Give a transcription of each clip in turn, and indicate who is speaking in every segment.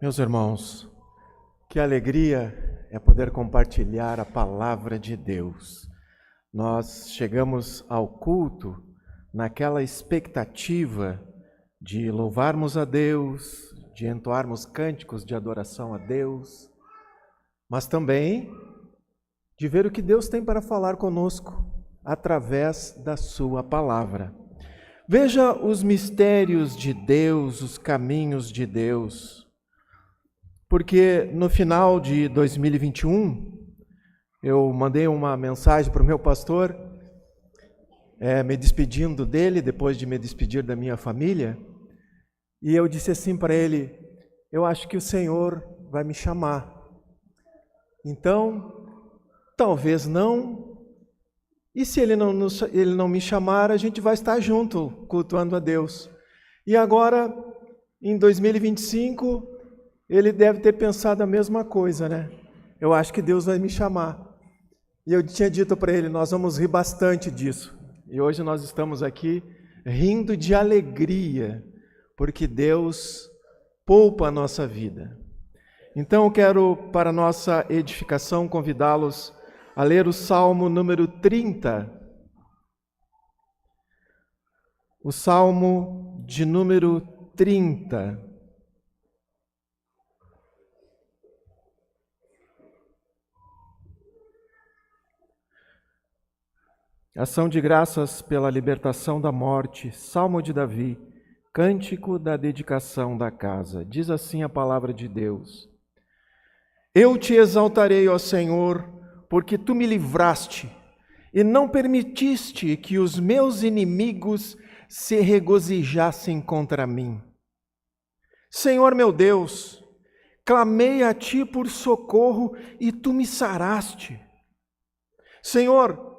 Speaker 1: Meus irmãos, que alegria é poder compartilhar a palavra de Deus. Nós chegamos ao culto naquela expectativa de louvarmos a Deus, de entoarmos cânticos de adoração a Deus, mas também de ver o que Deus tem para falar conosco através da sua palavra. Veja os mistérios de Deus, os caminhos de Deus. Porque no final de 2021, eu mandei uma mensagem para o meu pastor, me despedindo dele, depois de me despedir da minha família, e eu disse assim para ele: eu acho que o Senhor vai me chamar. Então, talvez não, e se ele não me chamar, a gente vai estar junto, cultuando a Deus. E agora, em 2025... ele deve ter pensado a mesma coisa, né? Eu acho que Deus vai me chamar. E eu tinha dito para ele, nós vamos rir bastante disso. E hoje nós estamos aqui rindo de alegria, porque Deus poupa a nossa vida. Então eu quero, para nossa edificação, convidá-los a ler o Salmo número 30. O Salmo de número 30. Ação de graças pela libertação da morte, Salmo de Davi, cântico da dedicação da casa. Diz assim a palavra de Deus: Eu te exaltarei, ó Senhor, porque tu me livraste e não permitiste que os meus inimigos se regozijassem contra mim. Senhor meu Deus, clamei a ti por socorro e tu me saraste. Senhor,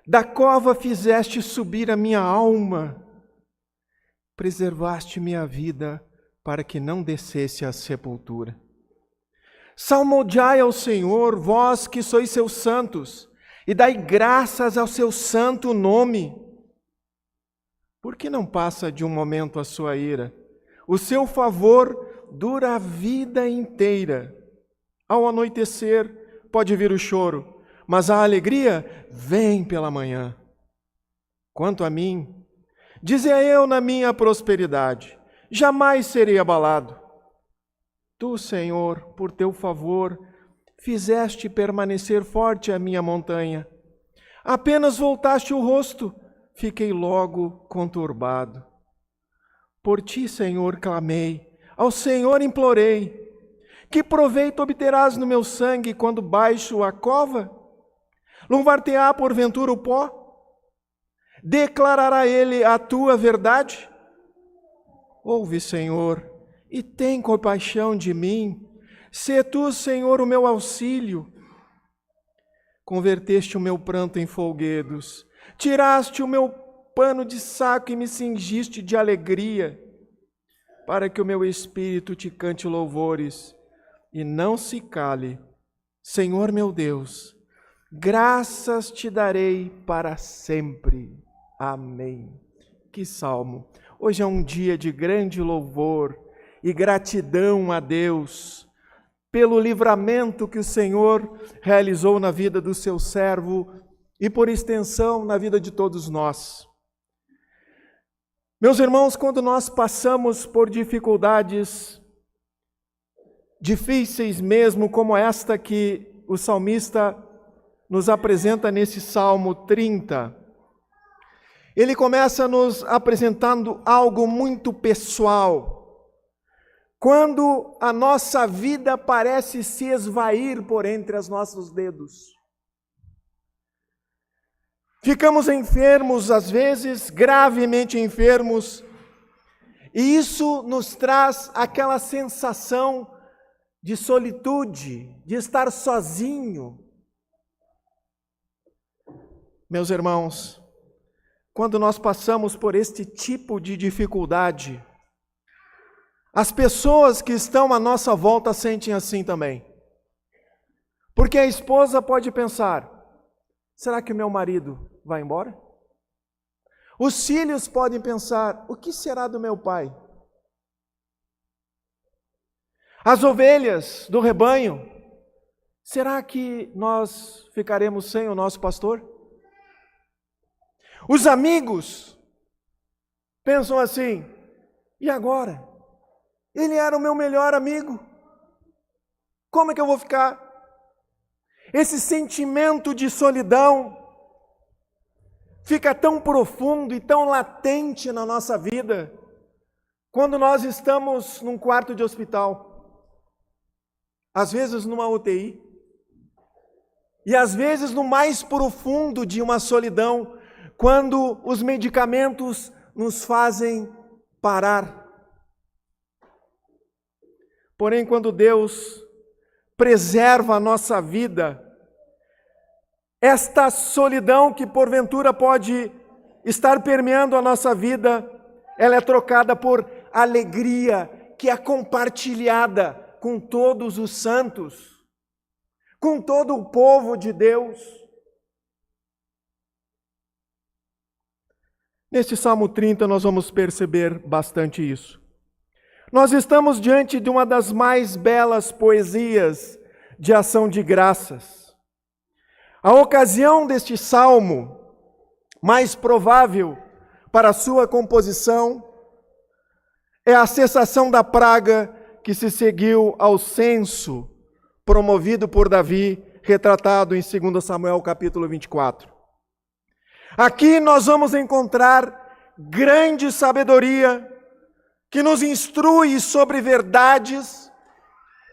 Speaker 1: da cova fizeste subir a minha alma, preservaste minha vida para que não descesse à sepultura. Salmodiai ao Senhor, vós que sois seus santos, e dai graças ao seu santo nome. Por que não passa de um momento a sua ira? O seu favor dura a vida inteira. Ao anoitecer pode vir o choro, mas a alegria vem pela manhã. Quanto a mim, dizia eu na minha prosperidade, jamais serei abalado. Tu, Senhor, por teu favor, fizeste permanecer forte a minha montanha. Apenas voltaste o rosto, fiquei logo conturbado. Por ti, Senhor, clamei, ao Senhor implorei. Que proveito obterás no meu sangue quando baixo a cova? Louvar-te-á porventura o pó? Declarará ele a tua verdade? Ouve, Senhor, e tem compaixão de mim. Sê tu, Senhor, o meu auxílio. Converteste o meu pranto em folguedos, tiraste o meu pano de saco e me cingiste de alegria, para que o meu espírito te cante louvores e não se cale. Senhor meu Deus, graças te darei para sempre. Amém. Que salmo! Hoje é um dia de grande louvor e gratidão a Deus pelo livramento que o Senhor realizou na vida do seu servo e, por extensão, na vida de todos nós. Meus irmãos, quando nós passamos por dificuldades difíceis mesmo, como esta que o salmista nos apresenta nesse Salmo 30. Ele começa nos apresentando algo muito pessoal. Quando a nossa vida parece se esvair por entre os nossos dedos. Ficamos enfermos, às vezes, gravemente enfermos, e isso nos traz aquela sensação de solitude, de estar sozinho. Meus irmãos, quando nós passamos por este tipo de dificuldade, as pessoas que estão à nossa volta sentem assim também. Porque a esposa pode pensar, será que o meu marido vai embora? Os filhos podem pensar, o que será do meu pai? As ovelhas do rebanho, será que nós ficaremos sem o nosso pastor? Os amigos pensam assim: e agora? Ele era o meu melhor amigo. Como é que eu vou ficar? Esse sentimento de solidão fica tão profundo e tão latente na nossa vida quando nós estamos num quarto de hospital, às vezes numa UTI, e às vezes no mais profundo de uma solidão, quando os medicamentos nos fazem parar. Porém, quando Deus preserva a nossa vida, esta solidão que porventura pode estar permeando a nossa vida, ela é trocada por alegria que é compartilhada com todos os santos, com todo o povo de Deus. Neste Salmo 30 nós vamos perceber bastante isso. Nós estamos diante de uma das mais belas poesias de ação de graças. A ocasião deste salmo, mais provável para a sua composição, é a cessação da praga que se seguiu ao censo promovido por Davi, retratado em 2 Samuel capítulo 24. Aqui nós vamos encontrar grande sabedoria que nos instrui sobre verdades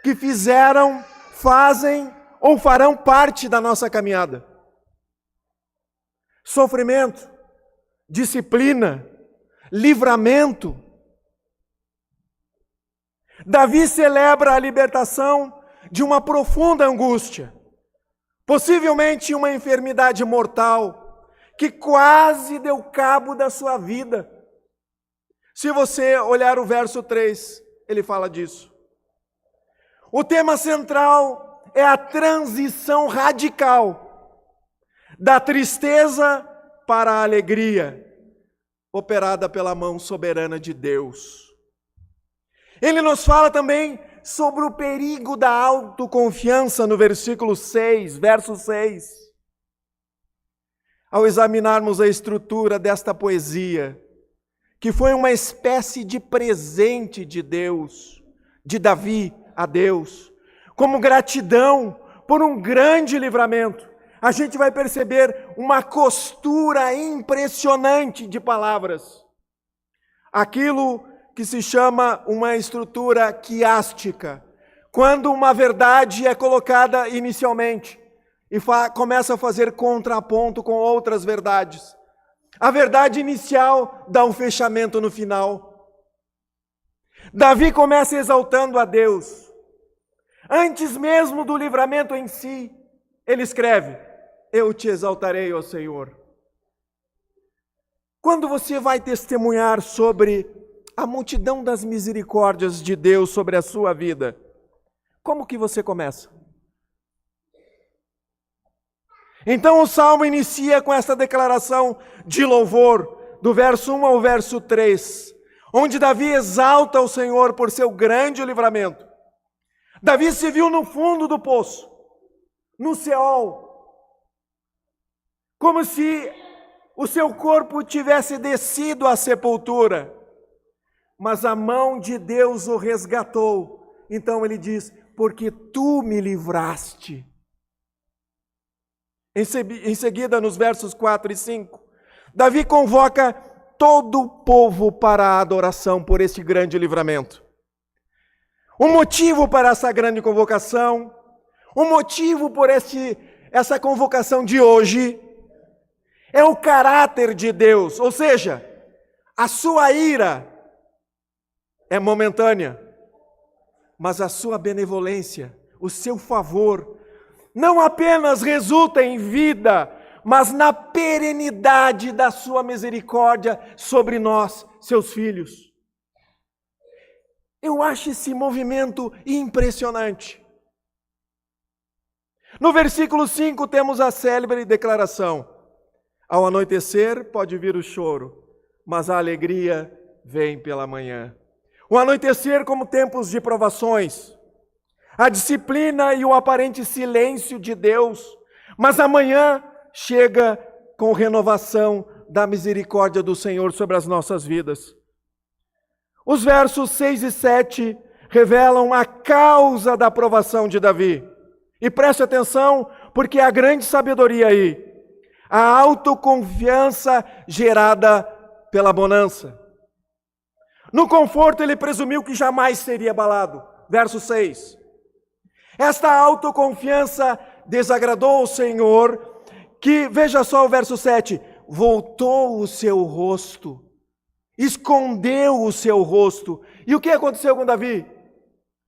Speaker 1: que fizeram, fazem ou farão parte da nossa caminhada. Sofrimento, disciplina, livramento. Davi celebra a libertação de uma profunda angústia, possivelmente uma enfermidade mortal, que quase deu cabo da sua vida. Se você olhar o verso 3, ele fala disso. O tema central é a transição radical da tristeza para a alegria, operada pela mão soberana de Deus. Ele nos fala também sobre o perigo da autoconfiança no versículo 6, verso 6. Ao examinarmos a estrutura desta poesia, que foi uma espécie de presente de Deus, de Davi a Deus, como gratidão por um grande livramento, a gente vai perceber uma costura impressionante de palavras. Aquilo que se chama uma estrutura quiástica, quando uma verdade é colocada inicialmente e começa a fazer contraponto com outras verdades. A verdade inicial dá um fechamento no final. Davi começa exaltando a Deus. Antes mesmo do livramento em si, ele escreve: eu te exaltarei, ó Senhor. Quando você vai testemunhar sobre a multidão das misericórdias de Deus sobre a sua vida, como que você começa? Então o Salmo inicia com essa declaração de louvor, do verso 1 ao verso 3, onde Davi exalta o Senhor por seu grande livramento. Davi se viu no fundo do poço, no Seol, como se o seu corpo tivesse descido à sepultura, mas a mão de Deus o resgatou. Então ele diz: porque tu me livraste. Em seguida, nos versos 4 e 5, Davi convoca todo o povo para a adoração por este grande livramento. O motivo para essa grande convocação, o motivo por essa convocação de hoje, é o caráter de Deus, ou seja, a sua ira é momentânea, mas a sua benevolência, o seu favor, não apenas resulta em vida, mas na perenidade da sua misericórdia sobre nós, seus filhos. Eu acho esse movimento impressionante. No versículo 5 temos a célebre declaração: ao anoitecer pode vir o choro, mas a alegria vem pela manhã. O anoitecer como tempos de provações, a disciplina e o aparente silêncio de Deus, mas amanhã chega com renovação da misericórdia do Senhor sobre as nossas vidas. Os versos 6 e 7 revelam a causa da aprovação de Davi. E preste atenção, porque há grande sabedoria aí. A autoconfiança gerada pela bonança. No conforto ele presumiu que jamais seria abalado. Verso 6. Esta autoconfiança desagradou ao Senhor, que, veja só o verso 7, voltou o seu rosto, escondeu o seu rosto. E o que aconteceu com Davi?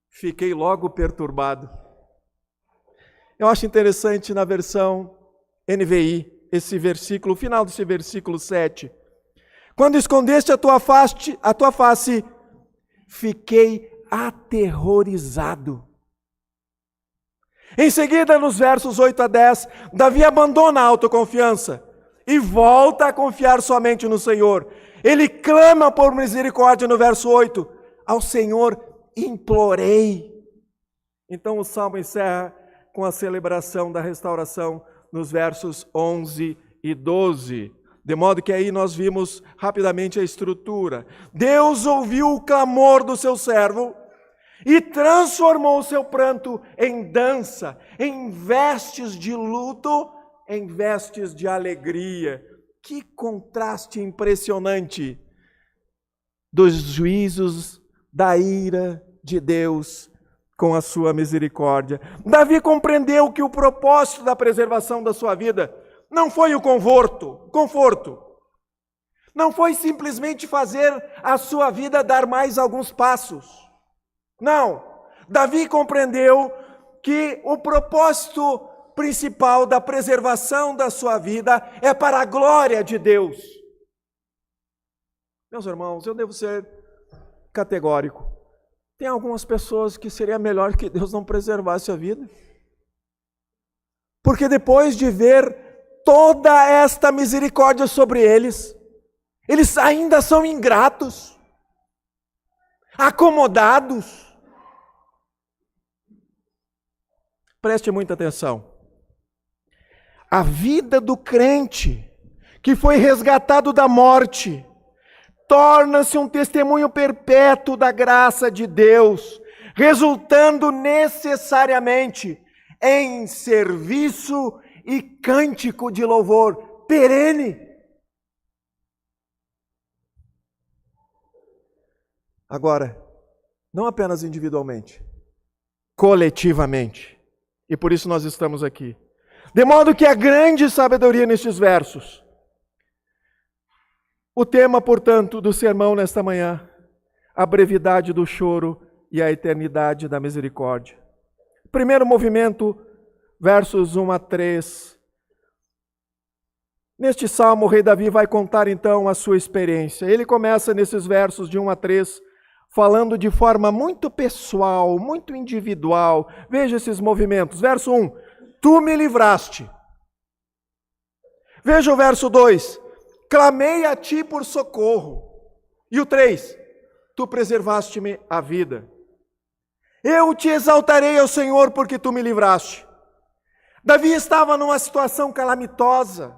Speaker 1: Fiquei logo perturbado. Eu acho interessante na versão NVI, esse versículo, o final desse versículo 7. Quando escondeste a tua face, fiquei aterrorizado. Em seguida, nos versos 8 a 10, Davi abandona a autoconfiança e volta a confiar somente no Senhor. Ele clama por misericórdia no verso 8. Ao Senhor implorei. Então o salmo encerra com a celebração da restauração nos versos 11 e 12. De modo que aí nós vimos rapidamente a estrutura. Deus ouviu o clamor do seu servo e transformou o seu pranto em dança, em vestes de luto, em vestes de alegria. Que contraste impressionante dos juízos da ira de Deus com a sua misericórdia. Davi compreendeu que o propósito da preservação da sua vida não foi o conforto. Não foi simplesmente fazer a sua vida dar mais alguns passos. Não. Davi compreendeu que o propósito principal da preservação da sua vida é para a glória de Deus. Meus irmãos, eu devo ser categórico. Tem algumas pessoas que seria melhor que Deus não preservasse a vida. Porque depois de ver toda esta misericórdia sobre eles ainda são ingratos, acomodados. Preste muita atenção. A vida do crente que foi resgatado da morte torna-se um testemunho perpétuo da graça de Deus, resultando necessariamente em serviço e cântico de louvor perene. Agora, não apenas individualmente, coletivamente. E por isso nós estamos aqui. De modo que a grande sabedoria nestes versos. O tema, portanto, do sermão nesta manhã, a brevidade do choro e a eternidade da misericórdia. Primeiro movimento, versos 1 a 3. Neste salmo, o rei Davi vai contar então a sua experiência. Ele começa nesses versos de 1 a 3, falando de forma muito pessoal, muito individual. Veja esses movimentos. Verso 1, tu me livraste. Veja o verso 2, clamei a ti por socorro. E o 3, tu preservaste-me a vida. Eu te exaltarei ao Senhor porque tu me livraste. Davi estava numa situação calamitosa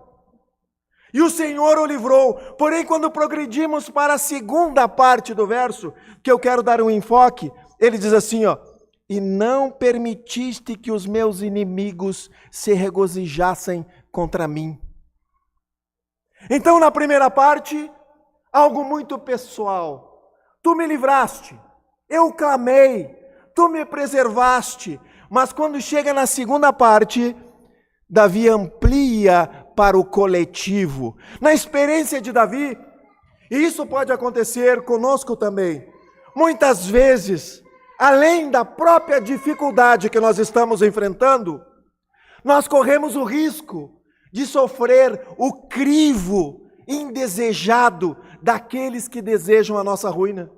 Speaker 1: e o Senhor o livrou. Porém, quando progredimos para a segunda parte do verso, que eu quero dar um enfoque, ele diz assim, e não permitiste que os meus inimigos se regozijassem contra mim. Então, na primeira parte, algo muito pessoal. Tu me livraste, eu clamei, tu me preservaste. Mas quando chega na segunda parte, Davi amplia para o coletivo. Na experiência de Davi, e isso pode acontecer conosco também, muitas vezes, além da própria dificuldade que nós estamos enfrentando, nós corremos o risco de sofrer o crivo indesejado daqueles que desejam a nossa ruína.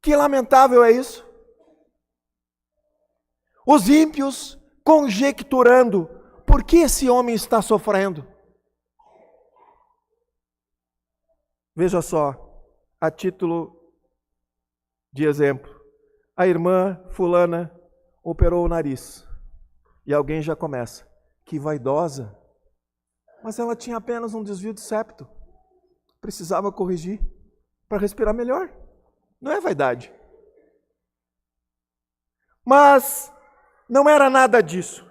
Speaker 1: Que lamentável é isso. Os ímpios conjecturando por que esse homem está sofrendo. Veja só, a título de exemplo, a irmã fulana operou o nariz. E alguém já começa. Que vaidosa. Mas ela tinha apenas um desvio de septo. Precisava corrigir para respirar melhor. Não é vaidade. Mas não era nada disso.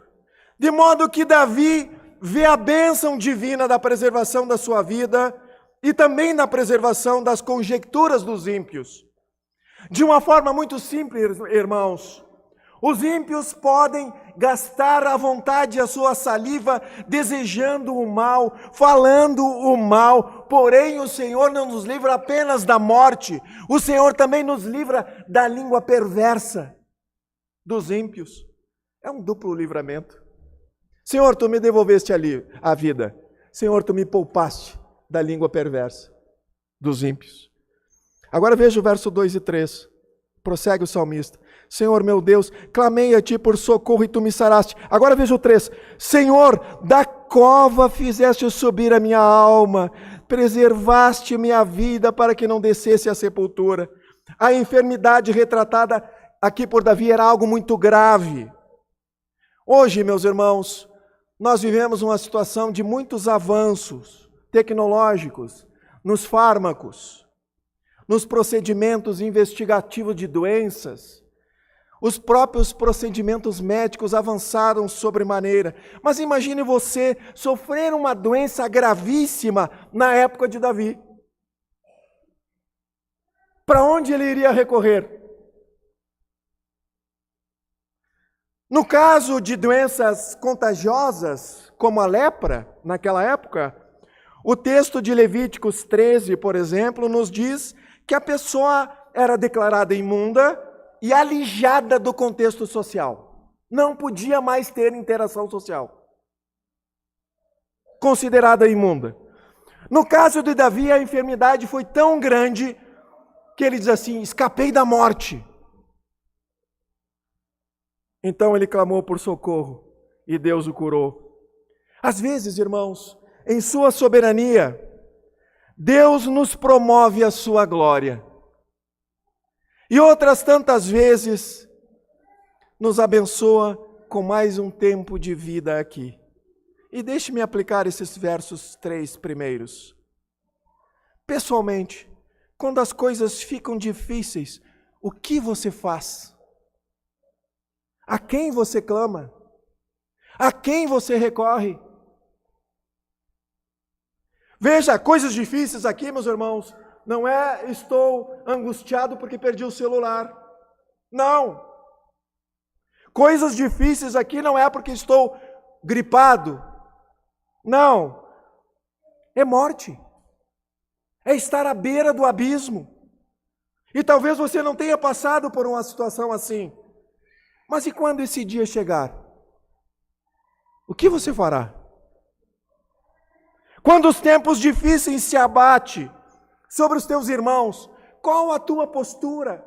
Speaker 1: De modo que Davi vê a bênção divina da preservação da sua vida e também da preservação das conjecturas dos ímpios. De uma forma muito simples, irmãos, os ímpios podem gastar à vontade a sua saliva, desejando o mal, falando o mal, porém o Senhor não nos livra apenas da morte, o Senhor também nos livra da língua perversa dos ímpios. É um duplo livramento. Senhor, tu me devolveste a vida. Senhor, tu me poupaste da língua perversa dos ímpios. Agora veja o verso 2 e 3. Prossegue o salmista. Senhor meu Deus, clamei a ti por socorro e tu me saraste. Agora veja o 3. Senhor, da cova fizeste subir a minha alma, preservaste minha vida para que não descesse à sepultura. A enfermidade retratada aqui por Davi era algo muito grave. Hoje, meus irmãos, nós vivemos uma situação de muitos avanços tecnológicos nos fármacos, nos procedimentos investigativos de doenças. Os próprios procedimentos médicos avançaram sobremaneira. Mas imagine você sofrer uma doença gravíssima na época de Davi. Para onde ele iria recorrer? No caso de doenças contagiosas, como a lepra, naquela época, o texto de Levíticos 13, por exemplo, nos diz que a pessoa era declarada imunda e alijada do contexto social. Não podia mais ter interação social. Considerada imunda. No caso de Davi, a enfermidade foi tão grande que ele diz assim: escapei da morte. Então ele clamou por socorro e Deus o curou. Às vezes, irmãos, em sua soberania, Deus nos promove a sua glória. E outras tantas vezes, nos abençoa com mais um tempo de vida aqui. E deixe-me aplicar esses versos 3 primeiros. Pessoalmente, quando as coisas ficam difíceis, o que você faz? A quem você clama? A quem você recorre? Veja, coisas difíceis aqui, meus irmãos, não é estou angustiado porque perdi o celular. Não. Coisas difíceis aqui não é porque estou gripado. Não. É morte. É estar à beira do abismo. E talvez você não tenha passado por uma situação assim. Mas e quando esse dia chegar? O que você fará? Quando os tempos difíceis se abatem sobre os teus irmãos, qual a tua postura?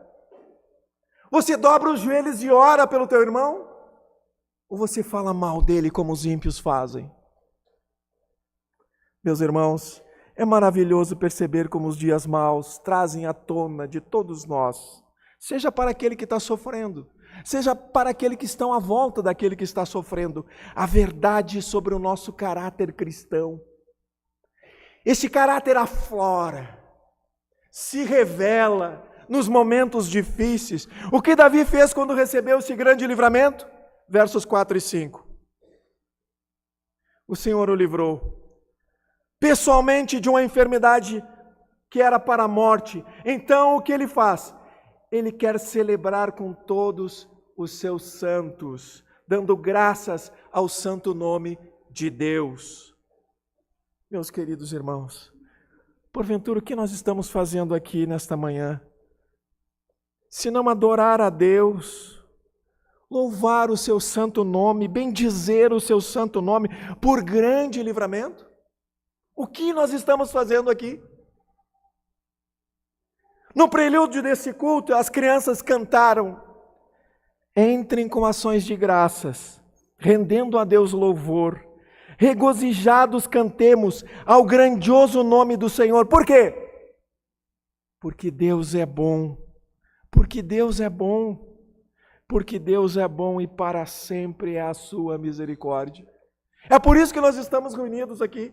Speaker 1: Você dobra os joelhos e ora pelo teu irmão? Ou você fala mal dele como os ímpios fazem? Meus irmãos, é maravilhoso perceber como os dias maus trazem à tona de todos nós, seja para aquele que está sofrendo, seja para aquele que está à volta daquele que está sofrendo, a verdade sobre o nosso caráter cristão. Esse caráter aflora, se revela nos momentos difíceis. O que Davi fez quando recebeu esse grande livramento? Versos 4 e 5. O Senhor o livrou pessoalmente de uma enfermidade que era para a morte. Então o que ele faz? Ele quer celebrar com todos os seus santos, dando graças ao santo nome de Deus. Meus queridos irmãos, porventura o que nós estamos fazendo aqui nesta manhã? Se não adorar a Deus, louvar o seu santo nome, bendizer o seu santo nome por grande livramento? O que nós estamos fazendo aqui? No prelúdio desse culto, as crianças cantaram: entrem com ações de graças, rendendo a Deus louvor, regozijados cantemos ao grandioso nome do Senhor. Por quê? Porque Deus é bom. Porque Deus é bom. porque Deus é bom e para sempre é a sua misericórdia. É por isso que nós estamos reunidos aqui.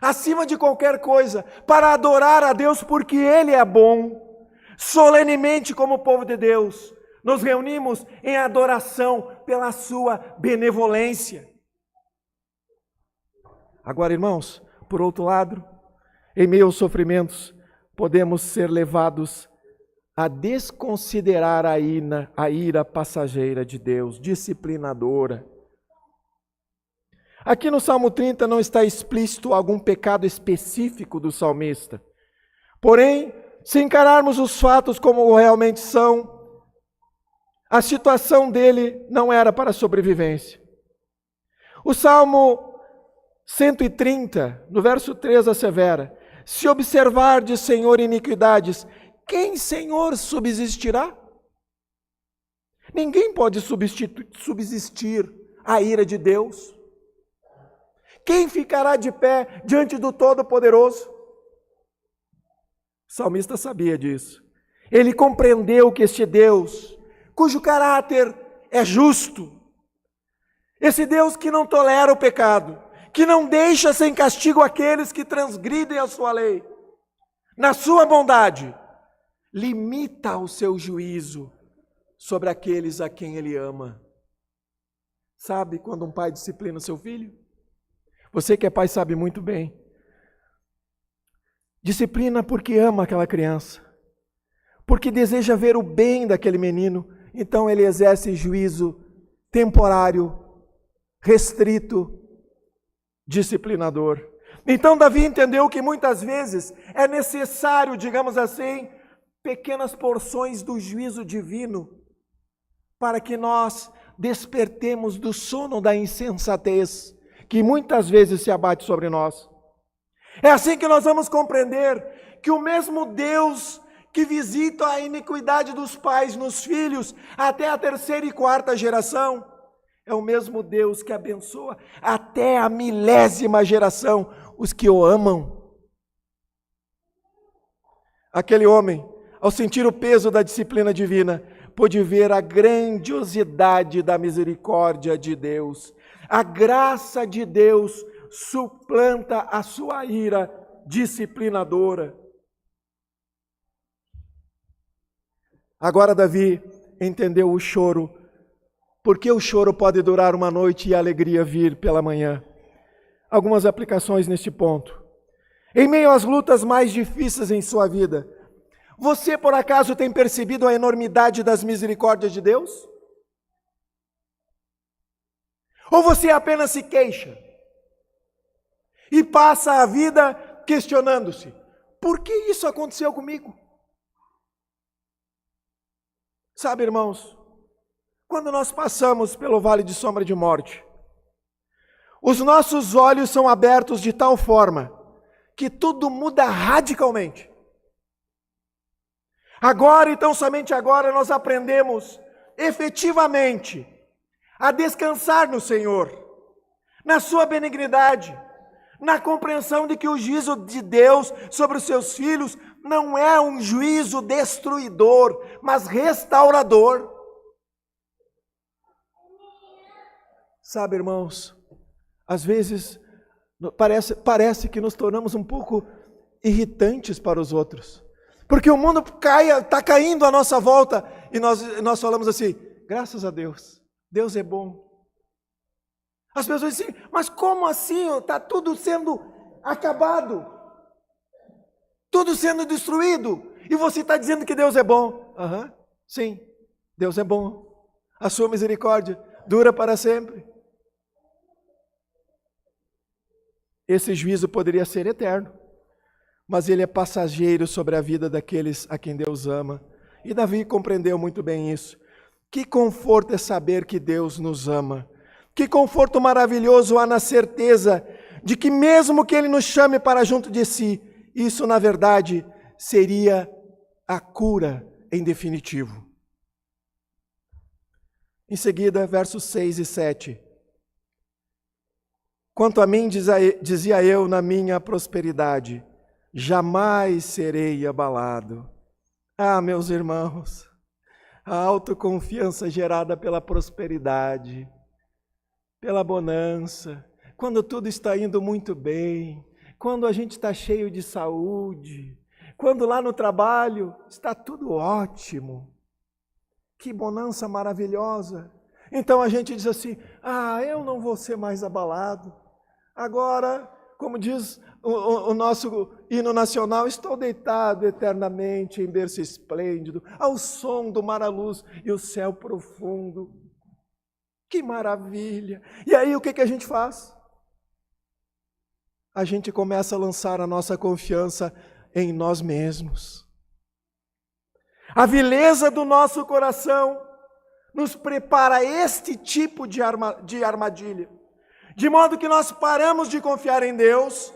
Speaker 1: Acima de qualquer coisa, para adorar a Deus porque Ele é bom. Solenemente, como povo de Deus, nos reunimos em adoração pela sua benevolência. Agora, irmãos, por outro lado, em meio aos sofrimentos, podemos ser levados a desconsiderar a ira passageira de Deus, disciplinadora. Aqui no Salmo 30 não está explícito algum pecado específico do salmista. Porém, se encararmos os fatos como realmente são, a situação dele não era para a sobrevivência. O Salmo 130, no verso 3, assevera: se observardes, Senhor, iniquidades, quem, Senhor, subsistirá? Ninguém pode subsistir à ira de Deus. Quem ficará de pé diante do Todo-Poderoso? O salmista sabia disso. Ele compreendeu que este Deus, cujo caráter é justo, esse Deus que não tolera o pecado, que não deixa sem castigo aqueles que transgridem a sua lei, na sua bondade, limita o seu juízo sobre aqueles a quem ele ama. Sabe quando um pai disciplina o seu filho? Você que é pai sabe muito bem. Disciplina porque ama aquela criança, porque deseja ver o bem daquele menino, então ele exerce juízo temporário, restrito, disciplinador. Então Davi entendeu que muitas vezes é necessário, digamos assim, pequenas porções do juízo divino para que nós despertemos do sono da insensatez que muitas vezes se abate sobre nós. É assim que nós vamos compreender que o mesmo Deus que visita a iniquidade dos pais nos filhos até a 3ª e 4ª geração, é o mesmo Deus que abençoa até a 1000ª geração os que o amam. Aquele homem, ao sentir o peso da disciplina divina, pôde ver a grandiosidade da misericórdia de Deus. A graça de Deus suplanta a sua ira disciplinadora. Agora Davi entendeu o choro, porque o choro pode durar uma noite e a alegria vir pela manhã. Algumas aplicações neste ponto. Em meio às lutas mais difíceis em sua vida, você por acaso tem percebido a enormidade das misericórdias de Deus? Ou você apenas se queixa e passa a vida questionando-se: por que isso aconteceu comigo? Sabe, irmãos, quando nós passamos pelo vale de sombra de morte, os nossos olhos são abertos de tal forma que tudo muda radicalmente. Agora, então, somente agora, nós aprendemos efetivamente a descansar no Senhor, na sua benignidade, na compreensão de que o juízo de Deus sobre os seus filhos não é um juízo destruidor, mas restaurador. Sabe, irmãos, às vezes parece que nos tornamos um pouco irritantes para os outros, porque o mundo está caindo à nossa volta e nós falamos assim: graças a Deus, Deus é bom. As pessoas dizem: mas como assim? Está tudo sendo acabado, tudo sendo destruído, e você está dizendo que Deus é bom. Sim, Deus é bom, a sua misericórdia dura para sempre. Esse juízo poderia ser eterno, mas ele é passageiro sobre a vida daqueles a quem Deus ama. E Davi compreendeu muito bem isso. Que conforto é saber que Deus nos ama. Que conforto maravilhoso há na certeza de que mesmo que Ele nos chame para junto de si, isso na verdade seria a cura em definitivo. Em seguida, versos 6 e 7. Quanto a mim, dizia eu na minha prosperidade, jamais serei abalado. Ah, meus irmãos, A autoconfiança gerada pela prosperidade, pela bonança, quando tudo está indo muito bem, quando a gente está cheio de saúde, quando lá no trabalho está tudo ótimo. Que bonança maravilhosa. Então a gente diz assim, eu não vou ser mais abalado. Agora, como diz o nosso hino nacional, estou deitado eternamente em berço esplêndido, ao som do mar à luz e o céu profundo. Que maravilha! E aí o que a gente faz? A gente começa a lançar a nossa confiança em nós mesmos. A vileza do nosso coração nos prepara este tipo de armadilha. De modo que nós paramos de confiar em Deus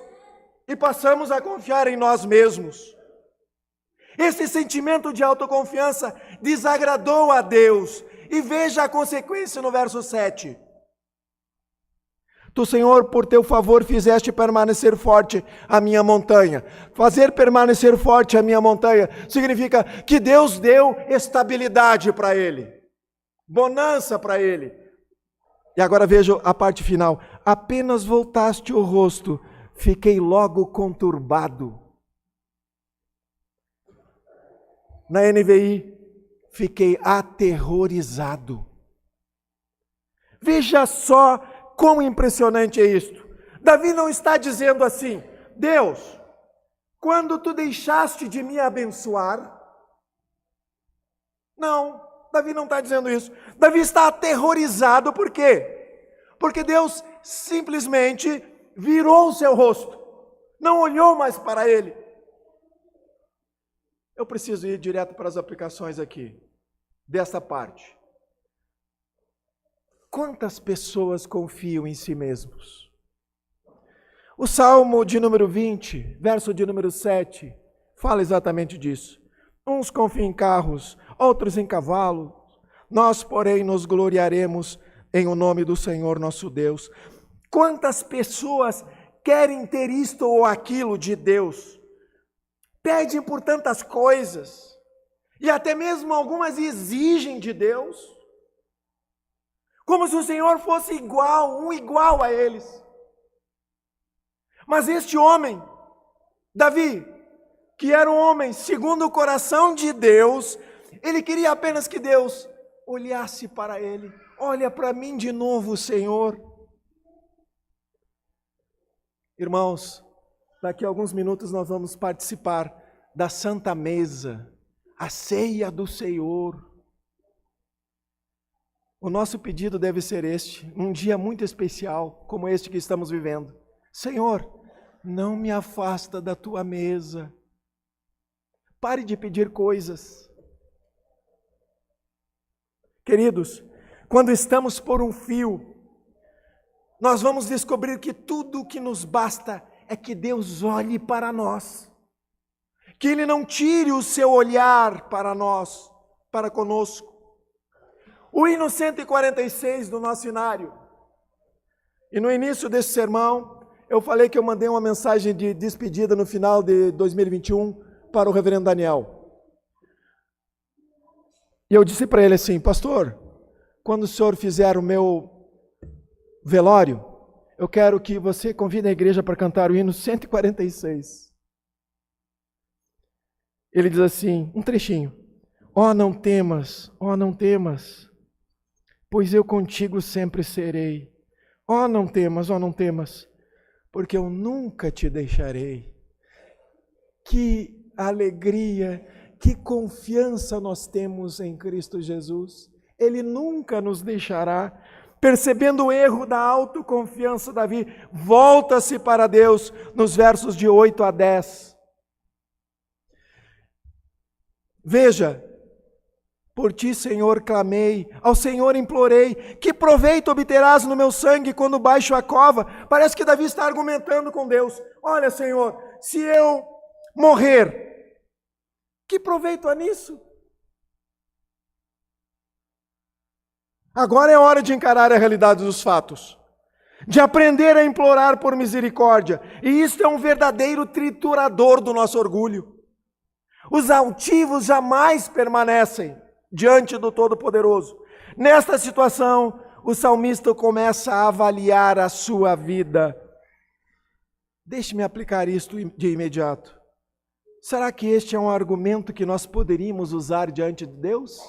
Speaker 1: e passamos a confiar em nós mesmos. Esse sentimento de autoconfiança desagradou a Deus. E veja a consequência no verso 7. Tu, Senhor, por teu favor fizeste permanecer forte a minha montanha. Fazer permanecer forte a minha montanha significa que Deus deu estabilidade para ele, bonança para ele. E agora veja a parte final. Apenas voltaste o rosto, fiquei logo conturbado. Na NVI, fiquei aterrorizado. Veja só quão impressionante é isto. Davi não está dizendo assim, Deus, quando tu deixaste de me abençoar? Não, Davi não está dizendo isso. Davi está aterrorizado, por quê? Porque Deus simplesmente virou o seu rosto, não olhou mais para ele. Eu preciso ir direto para as aplicações aqui, dessa parte. Quantas pessoas confiam em si mesmos? O Salmo de número 20, verso de número 7, fala exatamente disso. Uns confiam em carros, outros em cavalos. Nós, porém, nos gloriaremos em o nome do Senhor nosso Deus. Quantas pessoas querem ter isto ou aquilo de Deus? Pedem por tantas coisas. E até mesmo algumas exigem de Deus. Como se o Senhor fosse igual a eles. Mas este homem, Davi, que era um homem segundo o coração de Deus, ele queria apenas que Deus olhasse para ele. Olha para mim de novo, Senhor. Irmãos, daqui a alguns minutos nós vamos participar da Santa Mesa, a ceia do Senhor. O nosso pedido deve ser este, um dia muito especial, como este que estamos vivendo. Senhor, não me afasta da tua mesa. Pare de pedir coisas. Queridos, quando estamos por um fio, nós vamos descobrir que tudo o que nos basta é que Deus olhe para nós. Que Ele não tire o seu olhar para nós, para conosco. O hino 146 do nosso inário. E no início desse sermão, eu falei que eu mandei uma mensagem de despedida no final de 2021 para o reverendo Daniel. E eu disse para ele assim, pastor, quando o senhor fizer o meu velório, eu quero que você convide a igreja para cantar o hino 146. Ele diz assim, um trechinho. Ó, não temas, pois eu contigo sempre serei. Ó, não temas, porque eu nunca te deixarei. Que alegria, que confiança nós temos em Cristo Jesus. Ele nunca nos deixará. Percebendo o erro da autoconfiança, Davi volta-se para Deus nos versos de 8 a 10. Veja, por ti, Senhor, clamei, ao Senhor implorei, que proveito obterás no meu sangue quando baixo a cova? Parece que Davi está argumentando com Deus. Olha, Senhor, se eu morrer, que proveito há nisso? Agora é hora de encarar a realidade dos fatos, de aprender a implorar por misericórdia, e isso é um verdadeiro triturador do nosso orgulho. Os altivos jamais permanecem. diante do Todo-Poderoso. Nesta situação, o salmista começa a avaliar a sua vida. Deixe-me aplicar isto de imediato. Será que este é um argumento que nós poderíamos usar diante de Deus?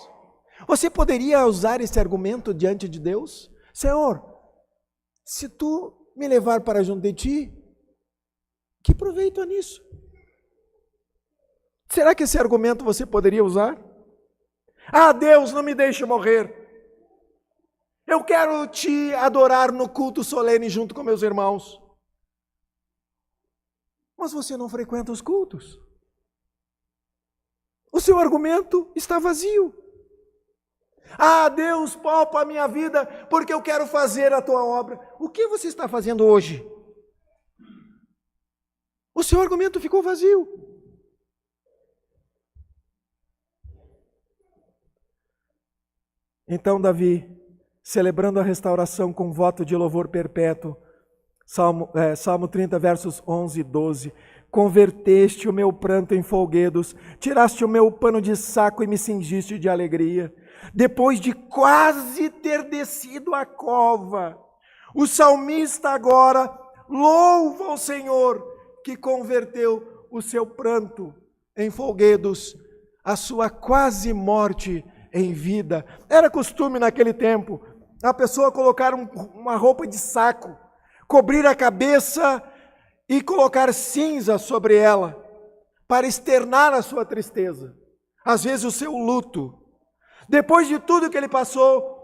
Speaker 1: Você poderia usar esse argumento diante de Deus? Senhor, se tu me levar para junto de ti, que proveito há nisso? Será que esse argumento você poderia usar? Ah, Deus, não me deixe morrer. Eu quero te adorar no culto solene junto com meus irmãos. Mas você não frequenta os cultos. O seu argumento está vazio. Ah, Deus, poupa a minha vida porque eu quero fazer a tua obra. O que você está fazendo hoje? O seu argumento ficou vazio. Então Davi, celebrando a restauração com voto de louvor perpétuo, Salmo 30, versos 11 e 12, converteste o meu pranto em folguedos, tiraste o meu pano de saco e me cingiste de alegria. Depois de quase ter descido a cova, o salmista agora louva o Senhor que converteu o seu pranto em folguedos, a sua quase morte em vida. Era costume naquele tempo a pessoa colocar uma roupa de saco, cobrir a cabeça e colocar cinza sobre ela, para externar a sua tristeza, às vezes o seu luto. Depois de tudo que ele passou,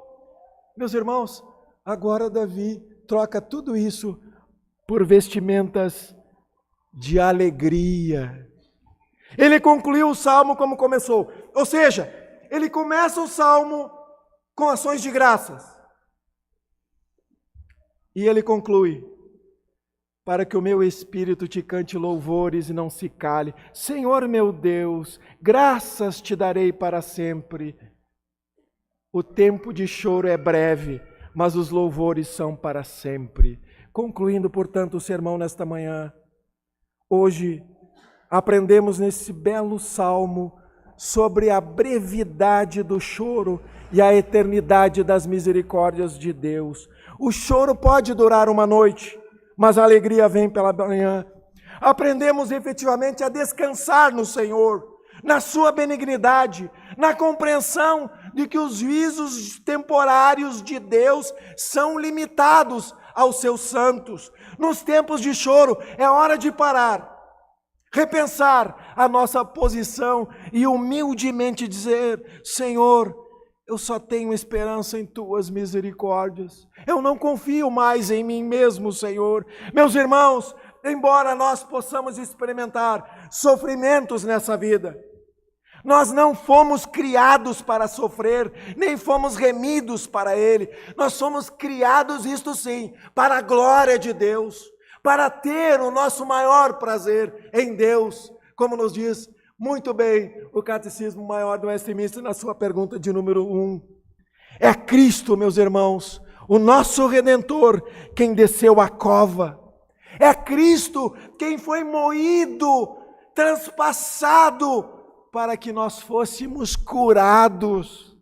Speaker 1: meus irmãos, agora Davi troca tudo isso por vestimentas de alegria. Ele concluiu o salmo como começou, ou seja, ele começa o salmo com ações de graças. E ele conclui: para que o meu espírito te cante louvores e não se cale. Senhor meu Deus, graças te darei para sempre. O tempo de choro é breve, mas os louvores são para sempre. Concluindo, portanto, o sermão nesta manhã, hoje aprendemos nesse belo salmo sobre a brevidade do choro e a eternidade das misericórdias de Deus. O choro pode durar uma noite, mas a alegria vem pela manhã. Aprendemos efetivamente a descansar no Senhor, na sua benignidade, na compreensão de que os juízos temporários de Deus são limitados aos seus santos. Nos tempos de choro é hora de parar, repensar a nossa posição e humildemente dizer: Senhor, eu só tenho esperança em tuas misericórdias. Eu não confio mais em mim mesmo, Senhor. Meus irmãos, embora nós possamos experimentar sofrimentos nessa vida, nós não fomos criados para sofrer, nem fomos remidos para ele. Nós somos criados, isto sim, para a glória de Deus, para ter o nosso maior prazer em Deus, como nos diz muito bem o Catecismo Maior do Westminster na sua pergunta de número 1. É Cristo, meus irmãos, o nosso Redentor, quem desceu à cova. É Cristo quem foi moído, transpassado, para que nós fôssemos curados.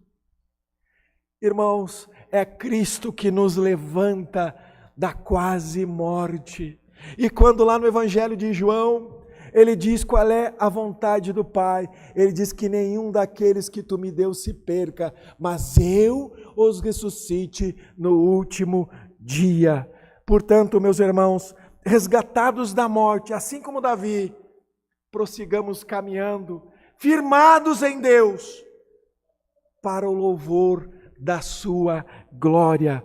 Speaker 1: Irmãos, é Cristo que nos levanta da quase morte. E quando lá no Evangelho de João, ele diz qual é a vontade do Pai. Ele diz que nenhum daqueles que tu me deu se perca, mas eu os ressuscite no último dia. Portanto, meus irmãos, resgatados da morte, assim como Davi, prossigamos caminhando, firmados em Deus, para o louvor da sua glória.